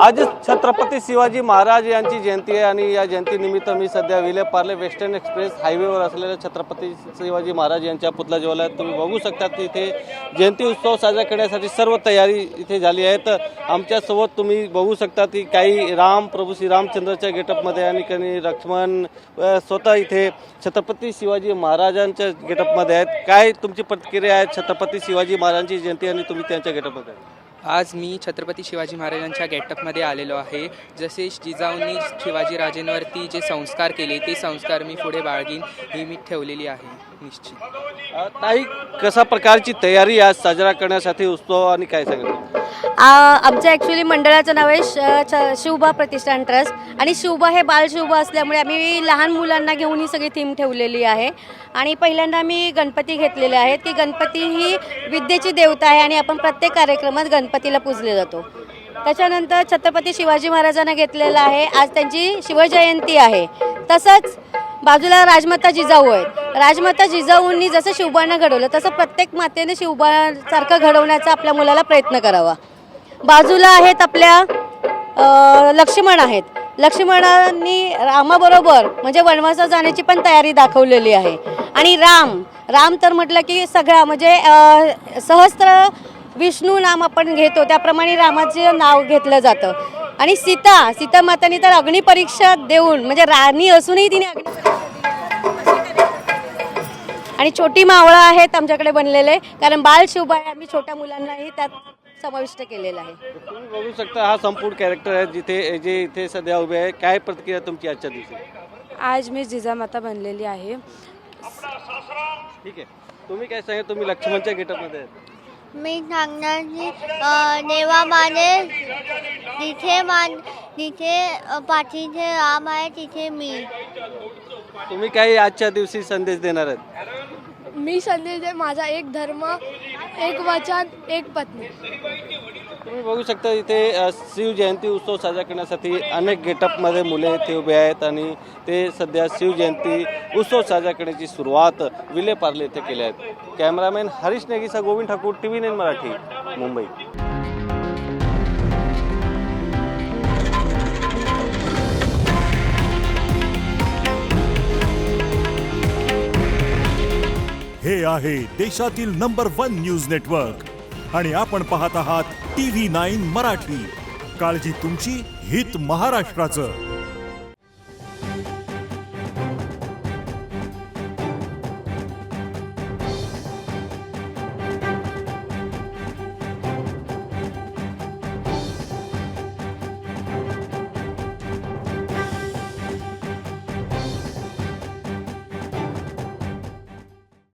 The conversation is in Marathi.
आज छत्रपती शिवाजी महाराज यांची जयंती आहे आणि या जयंतीनिमित्त मी सध्या विले पार्ले वेस्टर्न एक्सप्रेस हायवेवर असलेल्या छत्रपती शिवाजी महाराज यांच्या पुतळा जवळ आहे। तुम्ही बघू शकता की इथे जयंती उत्सव साजरा करण्यासाठी सर्व तयारी इथे झाली आहे। तर आमच्यासोबत तुम्ही बघू शकता की काही राम प्रभू श्री रामचंद्रच्या गेटअपमध्ये आणि काही लक्ष्मण स्वतः इथे छत्रपती शिवाजी महाराजांच्या गेटअपमध्ये आहेत। काय तुमची प्रतिक्रिया आहे छत्रपती शिवाजी महाराजांची जयंती आणि तुम्ही त्यांच्या गेटअपमध्ये? आज मी छत्रपती शिवाजी महाराजांच्या गेटअपमध्ये आलेलो आहे। जसे जिजाऊंनी शिवाजीराजेंवरती जे संस्कार केले ते संस्कार मी पुढे बाळगीन ही मी ठेवलेली आहे निश्चित। ताई, कशा प्रकारची तयारी आज साजरा करण्यासाठी उत्सव आणि काय सांगितलं? आमच्या ॲक्च्युली मंडळाचं नाव आहे शिवबा प्रतिष्ठान ट्रस्ट आणि शिवबा हे बाल शिवबा असल्यामुळे आम्ही लहान मुलांना घेऊन ही सगळी थीम ठेवलेली आहे। आणि पहिल्यांदा आम्ही गणपती घेतलेले आहेत की गणपती ही विद्येची देवता आहे आणि आपण प्रत्येक कार्यक्रमात गणपतीला पूजले जातो। त्याच्यानंतर छत्रपती शिवाजी महाराजांना घेतलेलं आहे, आज त्यांची शिवजयंती आहे। तसंच बाजूला राजमाता जिजाऊ आहेत। राजमाता जिजाऊंनी जसं शिवबांना घडवलं तसं प्रत्येक मातेने शिवबासारखं घडवण्याचा आपल्या मुलाला प्रयत्न करावा। बाजूला आहेत आपल्या लक्ष्मण आहेत। लक्ष्मणांनी रामाबरोबर म्हणजे वनवासात जाण्याची पण तयारी दाखवलेली आहे। आणि राम तर म्हटलं की सगळा म्हणजे सहस्त्र विष्णू नाम आपण घेतो त्याप्रमाणे रामाचे नाव घेतलं जातं। आणि सीता मातांनी तर अग्निपरीक्षा देऊन म्हणजे राणी असूनही तिने आणि छोटी मावळा आहेत आमच्याकडे बनलेले, कारण बाल शिवबा आम्ही छोट्या मुलांनाही त्यात समाविष्ट केलेला आहे। तुम्ही बघू शकता हा संपूर्ण कॅरेक्टर आहे जे इथे सध्या उभे आहे। काय प्रतिक्रिया तुमची आजच्या दिवशी? आज मी जिजामाता बनलेली आहे। ठीक आहे, तुम्ही काय सांगा? तुम्ही लक्ष्मणच्या गेटअपमध्ये आहेत। मी सांगणार की देवामाने जिथे पाठीचे राम आहे तिथे मी। तुम्ही काही आजच्या दिवशी संदेश देणार आहेत? मी संदेश दे माझा एक धर्म, एक वचन, एक पत्नी। तुम्ही बघू शकता इथे शिव जयंती उत्सव साजरा करण्यासाठी अनेक गेटअपमध्ये मुले इथे उभे आहेत आणि ते सध्या शिव जयंती उत्सव साजरा करण्याची सुरुवात विले पार्ले येथे केली आहे। कॅमेरामॅन हरीश नेगीसा, गोविंद ठाकूर, TV9 मराठी, मुंबई। हे आहे देशातील नंबर 1 न्यूज नेटवर्क आणि आपण पाहत आहात TV9 मराठी। काळजी तुमची, हित महाराष्ट्राचं।